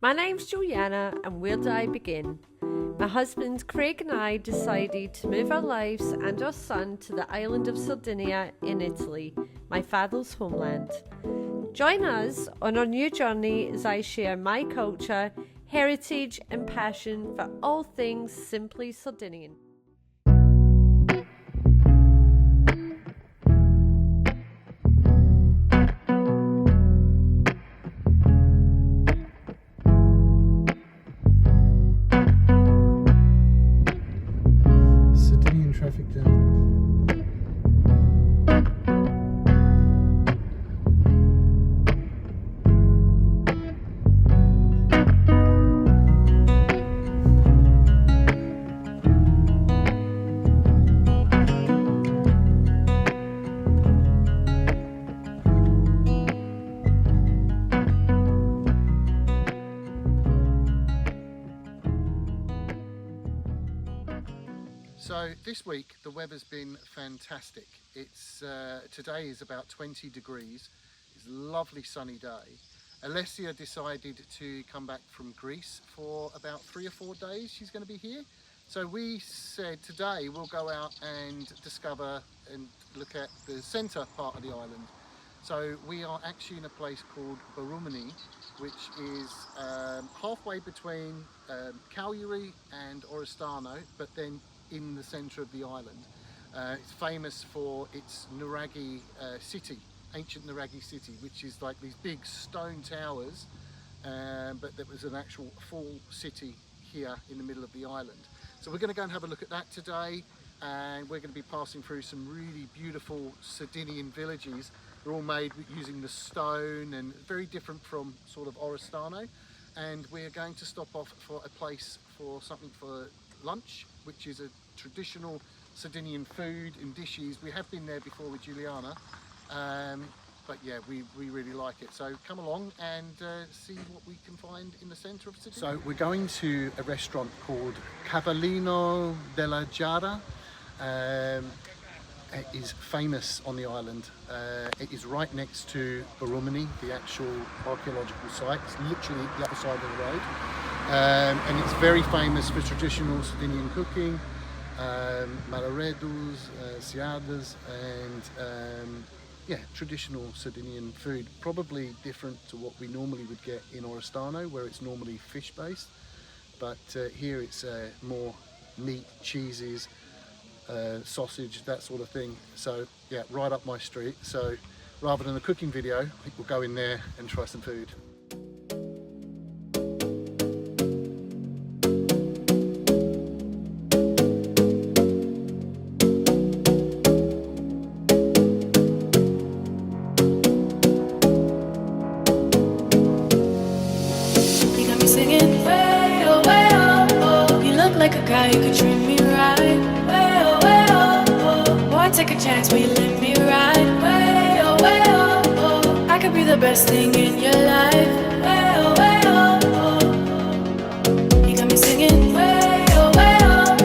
My name's Juliana, and where do I begin? My husband Craig and I decided to move our lives and our son to the island of Sardinia in Italy, my father's homeland. Join us on our new journey as I share my culture, heritage and passion for all things Simply Sardinian. Sardinian traffic jam. So this week the weather's been fantastic. It's today is about 20 degrees. It's a lovely sunny day. Alessia decided to come back from Greece for about 3 or 4 days. She's going to be here. So we said today we'll go out and discover and look at the centre part of the island. So we are actually in a place called Barumini, which is halfway between Cagliari and Oristano, but then in the centre of the island. It's famous for its Nuraghe city, ancient Nuraghe city, which is like these big stone towers, but there was an actual full city here in the middle of the island. So we're going to go and have a look at that today, and we're going to be passing through some really beautiful Sardinian villages. They're all made using the stone and very different from sort of Oristano. And we're going to stop off for a place for something for lunch, which is a traditional Sardinian food and dishes. We have been there before with Juliana, but yeah, we really like it. So come along and see what we can find in the centre of Sardinia. So we're going to a restaurant called Cavallino della Giara. It is famous on the island. It is right next to Barumini, the actual archaeological site. It's literally the other side of the road. And it's very famous for traditional Sardinian cooking, malaredos, ciadas, and yeah, traditional Sardinian food. Probably different to what we normally would get in Oristano, where it's normally fish based, but here it's more meat, cheeses, sausage, that sort of thing. So yeah, right up my street. So rather than a cooking video, I think we'll go in there and try some food. Like a guy who could treat me right. Way oh, way oh, oh. Boy, take a chance, will you let me ride? Way oh, oh. I could be the best thing in your life. Way oh, oh. You got me singing. Way oh,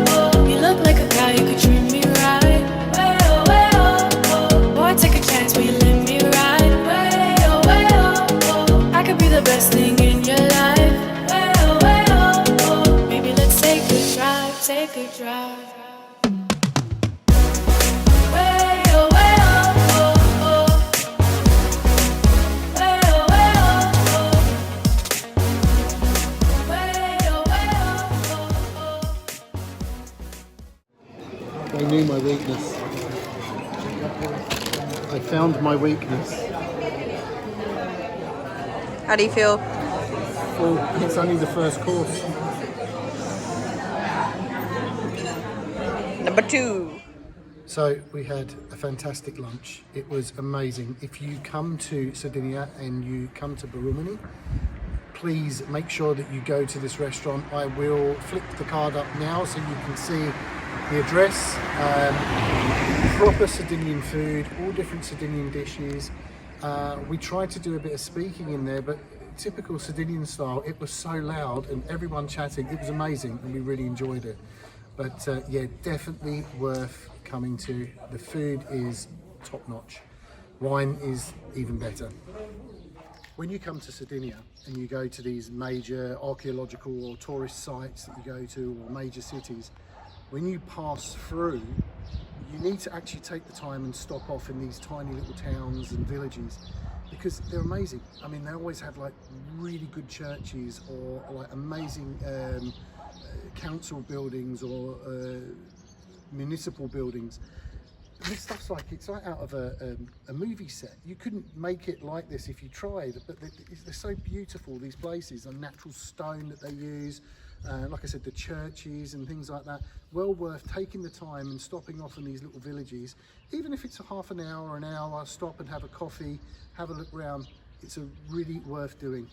oh. You look like a guy who could treat me right. Way oh. Boy, take a chance, will you let me ride? Way oh. I could be the best thing in your life. Take a drive. Way oh, oh, oh. Way oh, oh. Way oh, oh. They knew my weakness. I found my weakness. How do you feel? Well, it's only the first course. Number 2. So we had a fantastic lunch. It was amazing. If you come to Sardinia and you come to Barumini, please make sure that you go to this restaurant. I will flip the card up now so you can see the address. Proper Sardinian food, all different Sardinian dishes. We tried to do a bit of speaking in there, but typical Sardinian style, it was so loud and everyone chatting. It was amazing and we really enjoyed it. But yeah, definitely worth coming to. The food is top notch. Wine is even better. When you come to Sardinia and you go to these major archaeological or tourist sites that you go to, or major cities, when you pass through, you need to actually take the time and stop off in these tiny little towns and villages, because they're amazing. I mean, they always have like really good churches, or like amazing council buildings, or municipal buildings. And this stuff's like, it's like out of a movie set. You couldn't make it like this if you tried, but they're so beautiful, these places, the natural stone that they use, like I said, the churches and things like that. Well worth taking the time and stopping off in these little villages. Even if it's a half an hour or an hour, stop and have a coffee, have a look round. It's a really worth doing.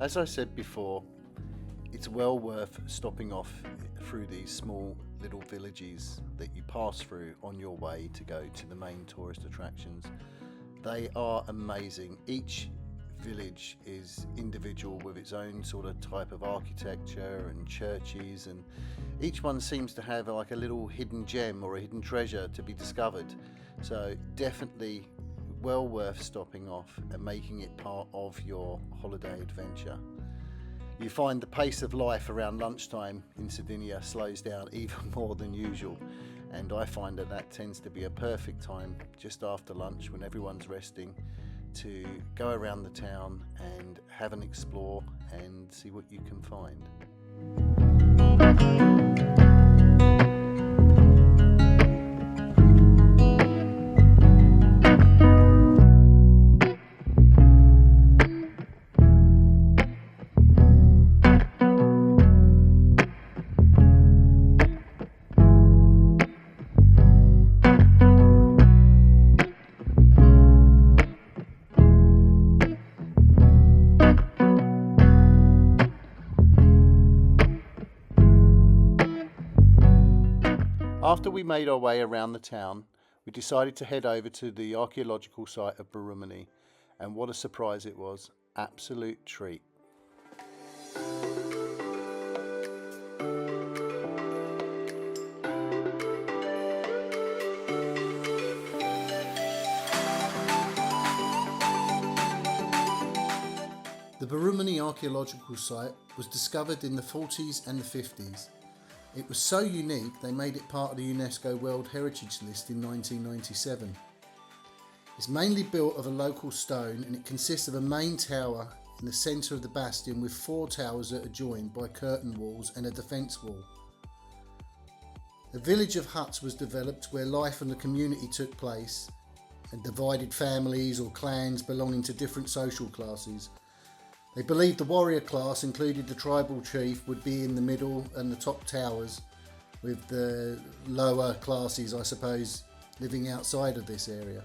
As I said before, it's well worth stopping off through these small little villages that you pass through on your way to go to the main tourist attractions. They are amazing. Each village is individual with its own sort of type of architecture and churches, and each one seems to have like a little hidden gem or a hidden treasure to be discovered. So definitely well worth stopping off and making it part of your holiday adventure. You find the pace of life around lunchtime in Sardinia slows down even more than usual, and I find that tends to be a perfect time just after lunch, when everyone's resting, to go around the town and have an explore and see what you can find. After we made our way around the town, we decided to head over to the archaeological site of Barumini, and what a surprise it was. Absolute treat. The Barumini archaeological site was discovered in the 40s and the 50s. It was so unique they made it part of the UNESCO World Heritage List in 1997. It's mainly built of a local stone, and it consists of a main tower in the centre of the bastion with 4 towers that are joined by curtain walls and a defence wall. A village of huts was developed where life in the community took place, and divided families or clans belonging to different social classes. They believed the warrior class, included the tribal chief, would be in the middle and the top towers, with the lower classes, I suppose, living outside of this area.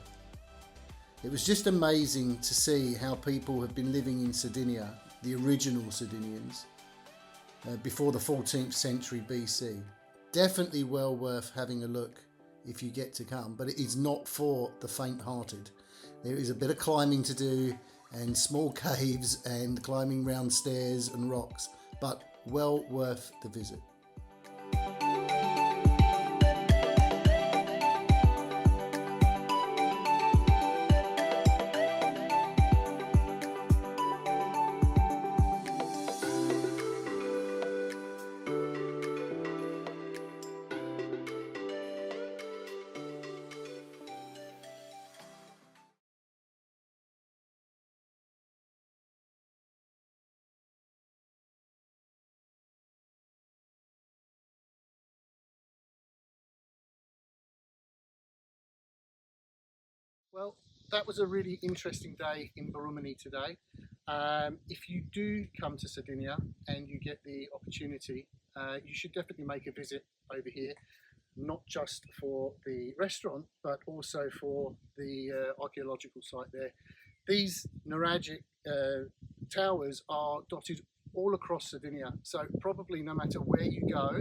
It was just amazing to see how people have been living in Sardinia, the original Sardinians, before the 14th century BC. Definitely well worth having a look if you get to come, but it is not for the faint-hearted. There is a bit of climbing to do, and small caves and climbing round stairs and rocks, but well worth the visit. Well, that was a really interesting day in Barumini today. If you do come to Sardinia and you get the opportunity, you should definitely make a visit over here, not just for the restaurant, but also for the archaeological site there. These Nuragic towers are dotted all across Sardinia, so probably no matter where you go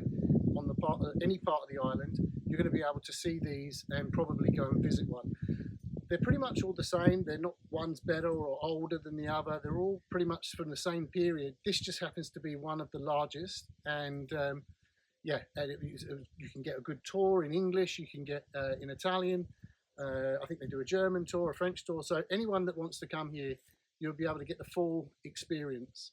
on any part of the island, you're going to be able to see these and probably go and visit one. They're pretty much all the same. They're not one's better or older than the other. They're all pretty much from the same period. This just happens to be one of the largest, and yeah, you can get a good tour in English, you can get in Italian. I think they do a German tour, a French tour. So anyone that wants to come here, you'll be able to get the full experience.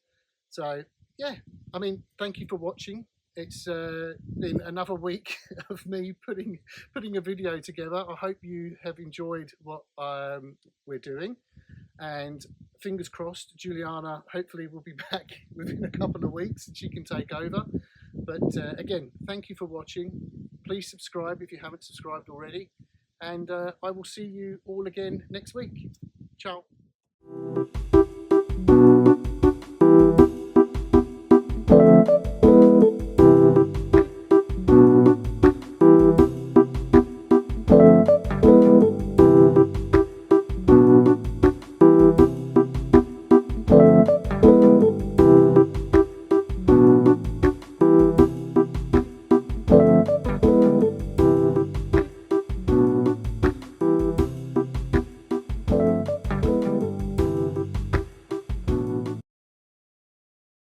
So yeah, I mean, thank you for watching. It's been another week of me putting a video together. I hope you have enjoyed what we're doing, and fingers crossed Juliana hopefully will be back within a couple of weeks and she can take over. But again, thank you for watching. Please subscribe if you haven't subscribed already, and I will see you all again next week. Ciao.